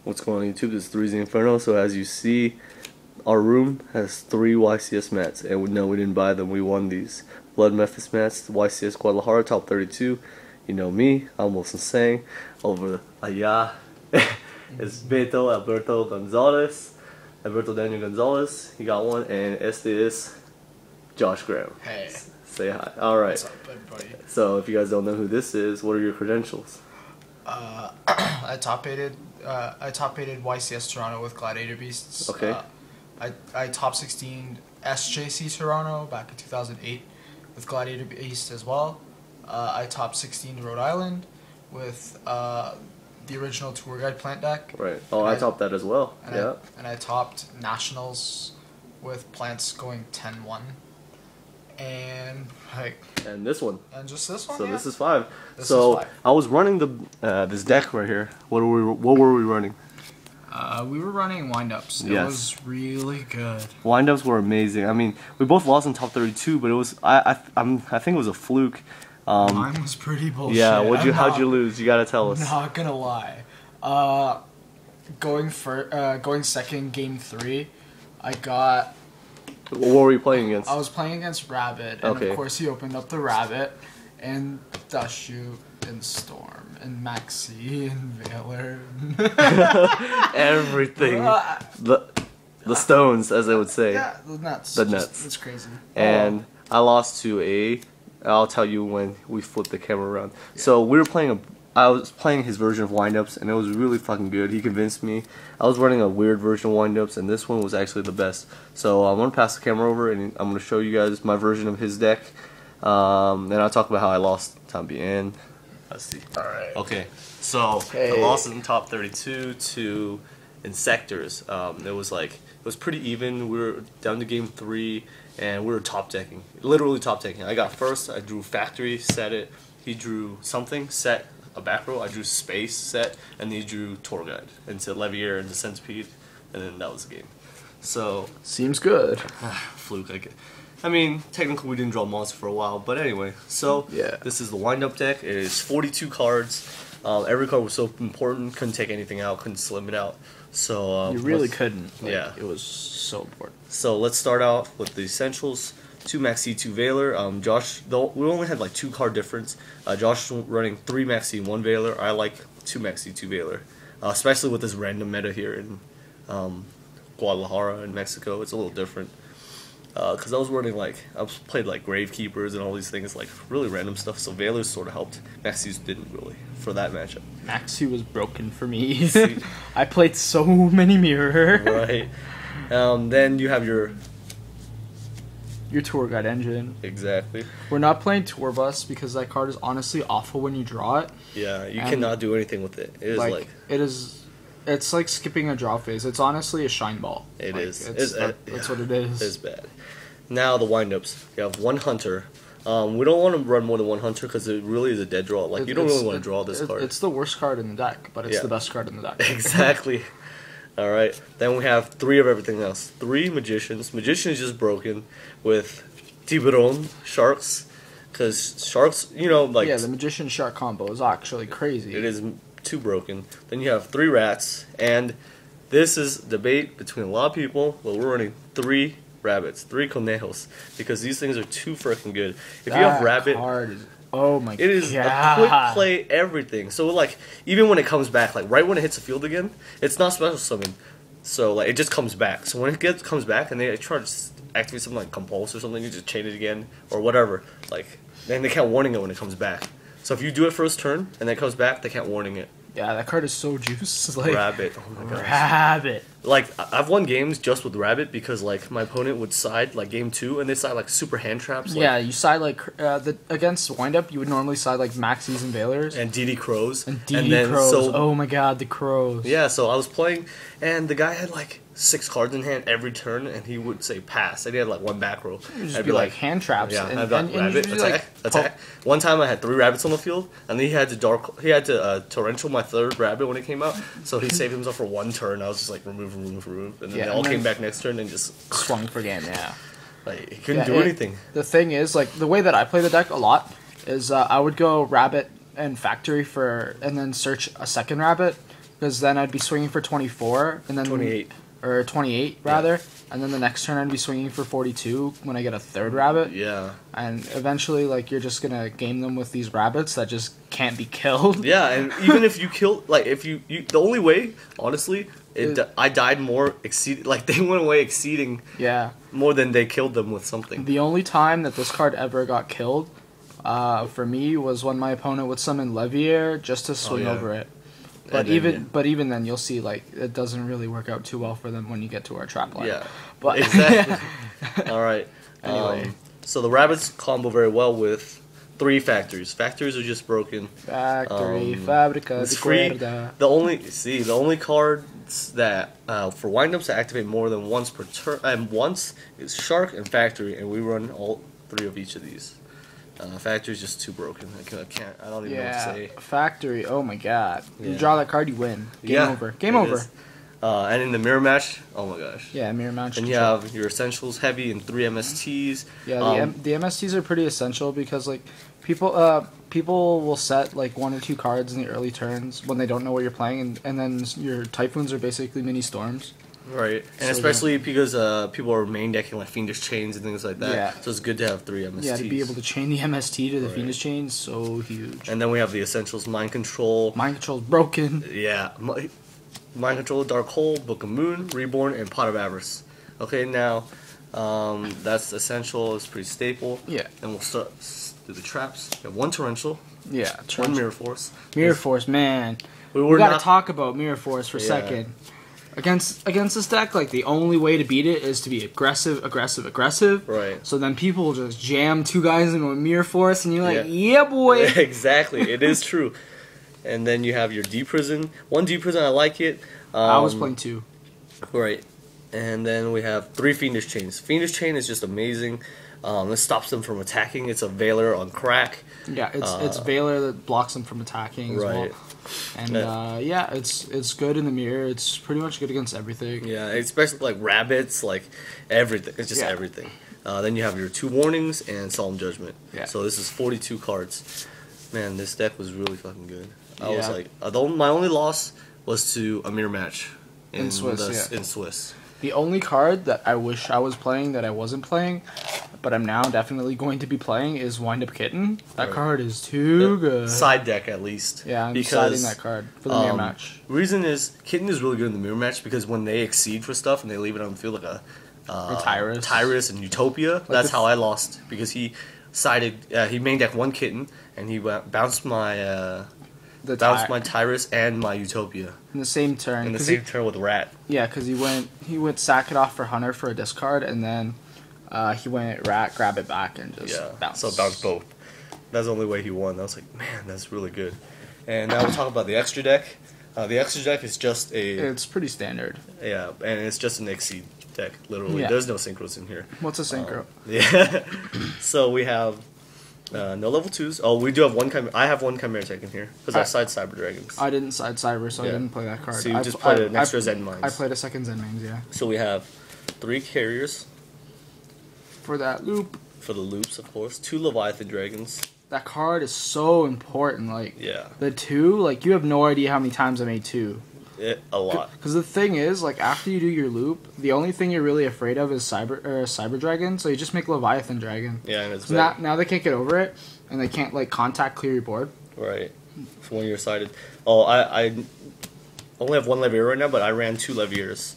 What's going on YouTube? This is 3zinferno. So as you see, our room has 3 YCS mats, and no, we didn't buy them. We won these Blood Memphis mats, YCS Guadalajara top 32. You know me, I'm Tsang. Over allá is Beto Alberto Gonzalez, Alberto Daniel Gonzalez. He got one, and este is Josh Graham. Hey. Say hi. All right. What's up, everybody? So if you guys don't know who this is, what are your credentials? I top aided YCS Toronto with Gladiator Beasts. Okay. I top 16 SJC Toronto back in 2008 with Gladiator Beasts as well. I top 16 Rhode Island with the original tour guide plant deck. Right. Oh, I topped that as well. And yeah. And I topped nationals with plants going 10-1. And And this one. And just this one. So yeah. this is 5. This so is 5. I was running the this deck right here. What were we running? We were running windups. It was really good. Windups were amazing. I mean, we both lost in top 32, but it was I think it was a fluke. Mine was pretty bullshit. Yeah. How'd you lose? You gotta tell us. Not gonna lie. Going second game 3, I got. What were you playing against? I was playing against Rabbit, and okay. Of course he opened up the Rabbit, and Dust Shoot, and Storm, and Maxi, and Veiler. Everything. The stones, as they would say. Yeah, the nuts. The nuts. It's crazy. And I lost to I'll tell you when we flip the camera around. Yeah. So we were playing I was playing his version of windups, and it was really fucking good. He convinced me. I was running a weird version of windups, and this one was actually the best. So I'm gonna pass the camera over, and I'm gonna show you guys my version of his deck. Then I'll talk about how I lost Tambien. Let's see. All right. Okay. So I lost in top 32 to Insectors. It was pretty even. We were down to game 3, and we were top decking. Literally top decking. I got first. I drew Factory, set it. He drew something, set a back row. I drew Space, set, and he drew Tour Guide into Levier and the Centipede, and then that was the game. So seems good. Fluke. I mean, technically we didn't draw monster for a while, but anyway. So yeah. This is the wind-up deck. It is 42 cards. Every card was so important. Couldn't take anything out. Couldn't slim it out. So you really couldn't. Yeah. It was so important. So let's start out with the essentials. 2 Maxi, 2 Veiler. Josh, we only had like 2 card difference. Josh was running 3 Maxi, 1 Veiler. I like 2 Maxi, 2 Veiler. Especially with this random meta here in Guadalajara in Mexico. It's a little different. Because I was running played like Gravekeepers and all these things, like really random stuff. So Veilers sort of helped. Maxis didn't really for that matchup. Maxi was broken for me. I played so many mirror. Right. Then you have your tour guide engine. Exactly. We're not playing Tour Bus because that card is honestly awful when you draw it. Yeah, you cannot do anything with it. It is it's like skipping a draw phase. It's honestly a shine ball. It is. That's what it is. It's bad. Now the windups. You have 1 Hunter. We don't want to run more than 1 Hunter because it really is a dead draw. Like you don't really want to draw this card. It's the worst card in the deck, but it's the best card in the deck. Exactly. All right. Then we have 3 of everything else. 3 Magicians. Magician is just broken with Tiburon Sharks, because Sharks, yeah, the Magician Shark combo is actually crazy. It is too broken. Then you have 3 Rats, and this is debate between a lot of people, but we're running 3 Rabbits, 3 Conejos, because these things are too freaking good. If you have Rabbit, oh my god, it is a quick play everything. So like even when it comes back, like right when it hits the field again, it's not special summon. So like it just comes back. So when it comes back and they try to activate something like Compulse or something, you just chain it again or whatever. Like then they can't warning it when it comes back. So if you do it first turn and then it comes back, they can't warning it. Yeah, that card is so juice. Like Rabbit. Oh my gosh. Rabbit. Like I've won games just with Rabbit because like my opponent would side like game 2 and they side like super hand traps. Yeah, you side like against windup you would normally side like Maxis and Veilers and DD Crows and Crows. So, oh my god, the Crows. Yeah, so I was playing and the guy had like 6 cards in hand every turn, and he would say pass, and he had like 1 back row. I'd be like hand traps. Yeah, I'd got Rabbit, attack. One time I had 3 Rabbits on the field, and then he had to torrential my 3rd Rabbit when it came out, so he saved himself for 1 turn. I was just like remove, and then they all came back next turn and just swung for game. Yeah, like he couldn't do anything. The thing is, like the way that I play the deck a lot is I would go Rabbit and Factory and then search a second Rabbit. because then I'd be swinging for 24, and then 28. or 28 rather, and then the next turn I'd be swinging for 42 when I get a third rabbit. Yeah. And eventually, like, you're just gonna game them with these rabbits that just can't be killed. Yeah, and even if you kill, like, if you the only way, honestly, I died more like they went away exceeding. Yeah. More than they killed them with something. The only time that this card ever got killed, for me, was when my opponent would summon Levier just to swing over it. But even then, you'll see, like, it doesn't really work out too well for them when you get to our trap line. Yeah, but exactly. All right. Anyway, so the rabbits combo very well with 3 factories. Factories are just broken. Factory, Fabrica, it's free. The only cards that for windups that activate more than once per turn, and once is Shark and Factory, and we run all 3 of each of these. Factory's just too broken. I don't even know what to say. Factory. Oh my god! You draw that card, you win. Game over. Game over. And in the mirror match, oh my gosh. Yeah, mirror match. And you have your essentials heavy and 3 MSTs. Yeah, the MSTs are pretty essential because, like, people will set like 1 or 2 cards in the early turns when they don't know what you're playing, and then your Typhoons are basically mini storms. Right, and so especially because people are main decking like Fiendish Chains and things like that. Yeah. So it's good to have 3 MSTs. Yeah, to be able to chain the MST to the Fiendish Chains, so huge. And then we have the essentials, Mind Control. Mind Control's broken. Yeah, Mind Control, Dark Hole, Book of Moon, Reborn, and Pot of Avarice. Okay, now that's essential. It's pretty staple. Yeah. And we'll start do the traps. We have 1 Torrential. Yeah. 1 Mirror Force. Mirror Force, man. We gotta talk about Mirror Force for a second. Against this deck, like, the only way to beat it is to be aggressive. Right. So then people will just jam 2 guys into a Mirror Force, and you're like, yeah boy. Exactly, it is true. And then you have your D Prison. 1 D Prison, I like it. I was playing 2. Right. And then we have 3 Fiendish Chains. Fiendish Chain is just amazing. It stops them from attacking. It's a Veiler on crack. Yeah, it's Veiler that blocks them from attacking as well. And it's good in the mirror. It's pretty much good against everything. Yeah, especially like rabbits, like everything. It's just everything. Then you have your 2 Warnings and Solemn Judgment. Yeah. So this is 42 cards. Man, this deck was really fucking good. I was like, my only loss was to a mirror match in Swiss. The only card that I wish I was playing that I wasn't playing, but I'm now definitely going to be playing, is Wind Up Kitten. That card is too good. Side deck, at least. Yeah, I'm deciding that card for the mirror match. Reason is, Kitten is really good in the mirror match because when they exceed for stuff and they leave it on the field like a Tyrus and Utopia, like that's how I lost. Because he he main decked 1 Kitten and he bounced my my Tyrus and my Utopia in the same turn. In the same turn with Rat. Yeah, because he went sack it off for Hunter for a discard, and then he went Rat, grab it back, and just bounce. So bounce both. That's the only way he won. I was like, man, that's really good. And now we'll talk about the extra deck. The extra deck is just it's pretty standard. Yeah, and it's just an Exceed deck, literally. There's no synchros in here. What's a synchro? So we have no level 2s. Oh, we do have 1 I have 1 Chimera Tech in here because I side Cyber Dragons. I didn't side Cyber, so I didn't play that card. So you just played an extra Zen Mines. I played a second Zen Mines, yeah. So we have 3 Carriers. For that loop. For the loops, of course. 2 Leviathan Dragons. That card is so important. Like, the 2, like, you have no idea how many times I made 2. A lot. Because the thing is, like, after you do your loop, the only thing you're really afraid of is Cyber Dragon, so you just make Leviathan Dragon. Yeah, and it's now they can't get over it, and they can't, like, contact clear your board. Right. So when you're sided. Oh, I only have 1 Levier right now, but I ran 2 Leviers.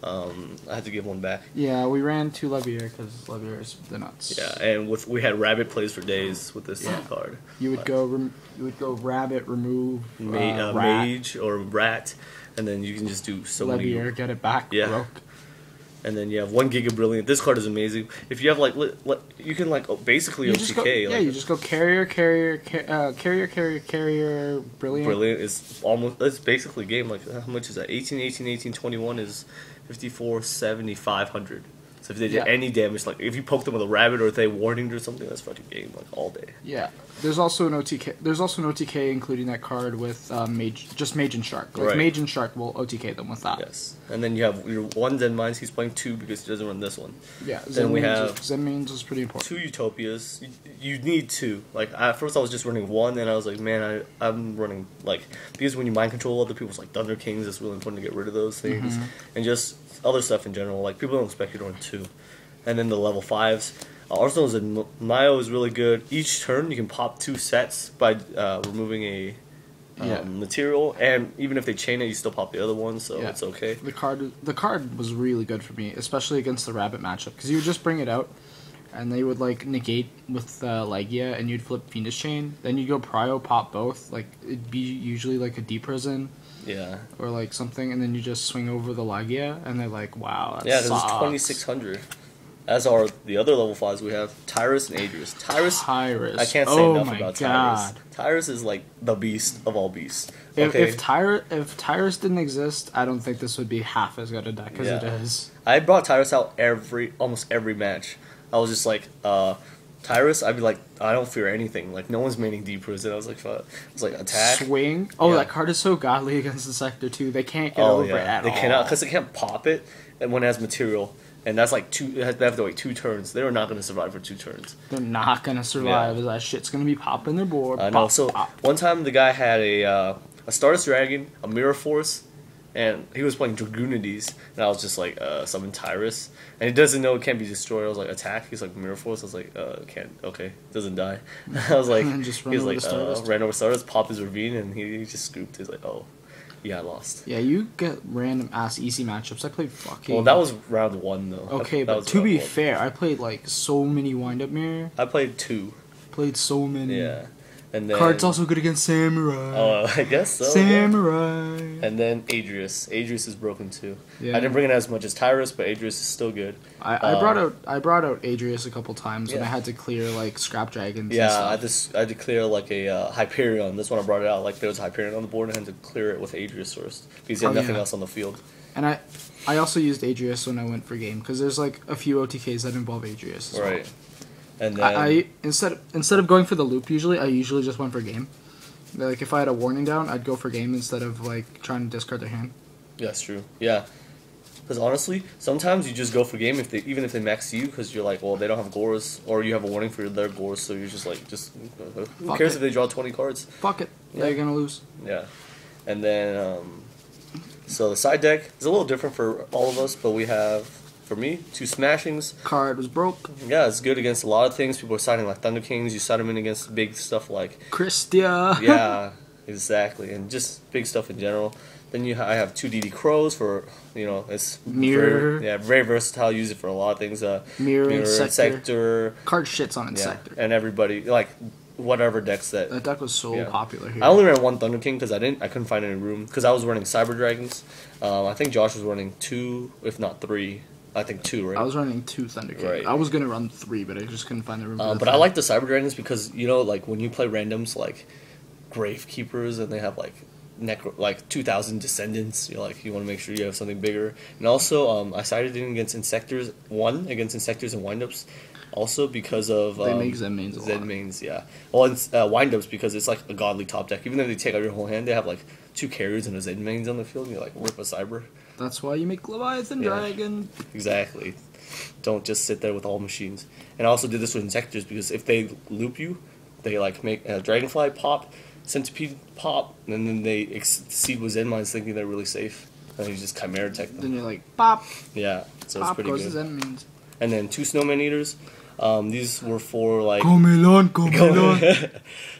I had to give 1 back. Yeah, we ran 2 Levier because Levier is the nuts. Yeah, and we had Rabbit plays for days with this card. You would go Rabbit, remove Rat. Mage or Rat, and then you can just do so many. Levier, get it back. Broke. And then you have 1 Giga Brilliant. This card is amazing. If you have like you can basically OTK. You just go carrier, brilliant. Brilliant is it's basically game. Like, how much is that? 18, 18, 18, 21 is 54, 7,500. So if they did any damage, like if you poke them with a rabbit or if they warninged or something, that's fucking game like all day. Yeah. There's also an OTK. There's also an OTK including that card with Mage and Shark. Like Mage and Shark will OTK them with that. Yes. And then you have your one Zen Mines. He's playing 2 because he doesn't run this one. Yeah. Then we have Zen Mains is pretty important. 2 Utopias. You need 2. Like at first I was just running 1, and I was like, man, I'm running like because when you mind control other people's like Thunder Kings, it's really important to get rid of those things and just other stuff in general. Like people don't expect you to run 2. And then the level 5s. Arsenal's and Mayo is really good. Each turn you can pop 2 sets by removing a material, and even if they chain it, you still pop the other one, so it's okay. The card was really good for me, especially against the rabbit matchup, because you would just bring it out, and they would like negate with Legia, and you'd flip Fiendish Chain. Then you go Prio, pop both. Like it'd be usually like a deep prison. Yeah. Or like something, and then you just swing over the Legia, and they're like, wow, that this is 2600. As are the other level 5s, we have Tyrus and Adrius. Tyrus. I can't say enough about Tyrus. Tyrus is like the beast of all beasts. Okay. If Tyrus didn't exist, I don't think this would be half as good a deck as it is. I brought Tyrus out almost every match. I was just like, Tyrus, I'd be like, I don't fear anything. Like, no one's maining deep prison. I was like, attack. Swing. Oh, that card is so godly against the Sector, too. They can't get over it at all. They cannot, because they can't pop it and when it has material. And that's like 2, they have to wait 2 turns. They're not going to survive for 2 turns. They're not going to survive. Yeah. That shit's going to be popping their board. No, so one time the guy had a Stardust Dragon, a Mirror Force, and he was playing Dragoonides. And I was just like, summon Tyrus. And he doesn't know it can't be destroyed. I was like, attack. He's like, Mirror Force. I was like, can't. Okay, doesn't die. I was like, just ran over Stardust, popped his Ravine, and he just scooped. He's like, oh. Yeah, I lost. Yeah, you get random ass easy matchups. I played fucking... Well, that was round 1, though. Okay, but to be fair, I played, like, so many wind-up mirror. I played 2. Played so many. Yeah. And then... Card's also good against Samurai. Oh, I guess so. Samurai. Yeah. And then Adrius. Adrius is broken, too. Yeah. I didn't bring it as much as Tyrus, but Adrius is still good. I brought out Adrius a couple times when I had to clear, like, Scrap Dragons and stuff. I had to clear, like, a Hyperion. That's when I brought it out. Like, there was a Hyperion on the board, and I had to clear it with Adrius first. Because he had nothing else on the field. And I also used Adrius when I went for game, because there's, like, a few OTKs that involve Adrius as well. And then I instead of going for the loop, I usually just went for game. Like if I had a warning down, I'd go for game instead of like trying to discard their hand. Yeah, that's true. Yeah, because honestly, sometimes you just go for game even if they max you, because you're like, well, they don't have Gores, or you have a warning for their Gores, so you're just like, who cares if they draw 20 cards? Fuck it. Yeah, you're gonna lose. Yeah, and then so the side deck is a little different for all of us, but we have. For me, 2 Smashings. Card was broke. Yeah, it's good against a lot of things. People are siding like Thunder Kings. You side them in against big stuff like... Christia. Yeah, exactly. And just big stuff in general. Then I have 2 DD Crows for, it's... Mirror. Very versatile. Use it for a lot of things. Mirror Sector. Card shits on Sector. And everybody, like, whatever decks that... That deck was so popular here. I only ran 1 Thunder King because I couldn't find any room. Because I was running Cyber Dragons. I think Josh was running 2, if not 3. I think 2, right? I was running 2 Thunder King. Right. I was going to run 3, but I just couldn't find the room. But I like the Cyber Dragons because, like when you play randoms like Grave Keepers and they have like 2,000 Descendants, you want to make sure you have something bigger. And also, I sided in against Insectors, against Insectors and Windups. Also because of... they make Zen Mains a lot. Zen Mains, yeah. Well, it's Windups because it's like a godly top deck. Even though they take out your whole hand, they have like 2 carriers and a Zen Mains on the field, and you like rip a Cyber. That's why you make Leviathan Dragon. Exactly. Don't just sit there with all machines. And I also did this with Insectors because if they loop you, they like make Dragonfly pop, Centipede pop, and then they exceed with Zen Mines thinking they're really safe. And you just Chimera Tech them. Then you're like, pop. Yeah, so pop it's pretty goes good. Zen Mains. And then 2 Snowman Eaters. These were for like... Go Melon.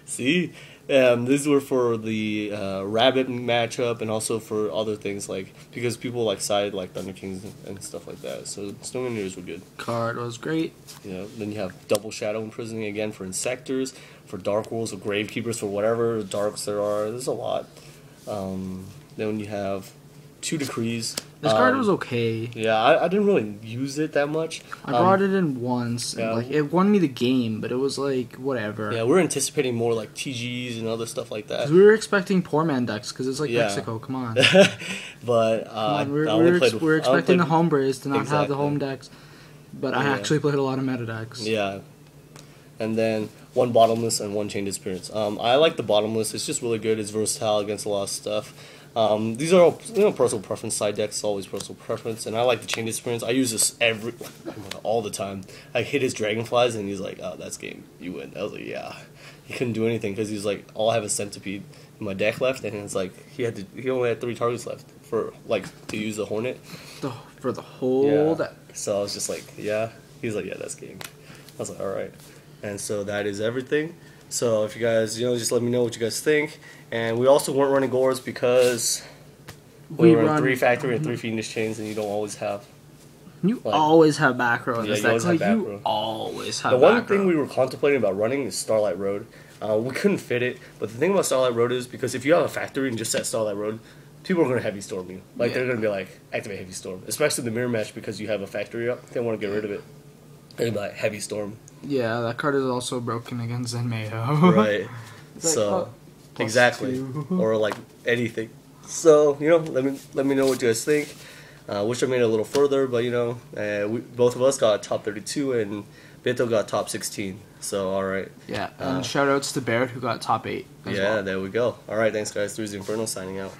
See? These were for the rabbit matchup and also for other things because people like side like Thunder Kings and stuff like that. So Snowman Eaters were good. Card was great. Then you have Double Shadow Imprisoning again for Insectors, for Dark Wolves, or Grave Keepers, for whatever darks there are. There's a lot. Then you have 2 Decrees. This card was okay. Yeah, I didn't really use it that much. I brought it in once, and it won me the game, but it was like, whatever. Yeah, we're anticipating more like TGs and other stuff like that. 'Cause we were expecting poor man decks, because it's like Mexico, come on. But we're expecting the home brace to not have the home decks. but I actually played a lot of meta decks. Yeah. And then one bottomless and one chain disappearance. I like the bottomless. It's just really good. It's versatile against a lot of stuff. These are all, personal preference side decks. Always personal preference. And I like the chain disappearance. I use this all the time. I hit his dragonflies and he's like, "Oh, that's game. You win." I was like, "Yeah." He couldn't do anything because he's like, "All I have is centipede in my deck left," and it's like he only had 3 targets left for to use the hornet For the whole deck. So I was just like, "Yeah." He's like, "Yeah, that's game." I was like, "All right." And so that is everything. So if you guys, just let me know what you guys think. And we also weren't running Gores because we run 3 factory and 3 fiendish chains, and you don't always have. You always have back row in this deck. You always have the one thing we were contemplating about running is Starlight Road. We couldn't fit it, but the thing about Starlight Road is because if you have a factory and just set Starlight Road, people are going to heavy storm you. They're going to be like, activate heavy storm. Especially the mirror match because you have a factory up. They want to get rid of it. They're going to be like, heavy storm. Yeah, that card is also broken against Zenmayo. Right. So, exactly. 2. Or like anything. So, let me know what you guys think. Wish I made it a little further, but both of us got top 32 and Beto got top 16. So, alright. Yeah, and shout outs to Barrett who got top 8 as well. Yeah, there we go. Alright, thanks guys. 3zinferno signing out.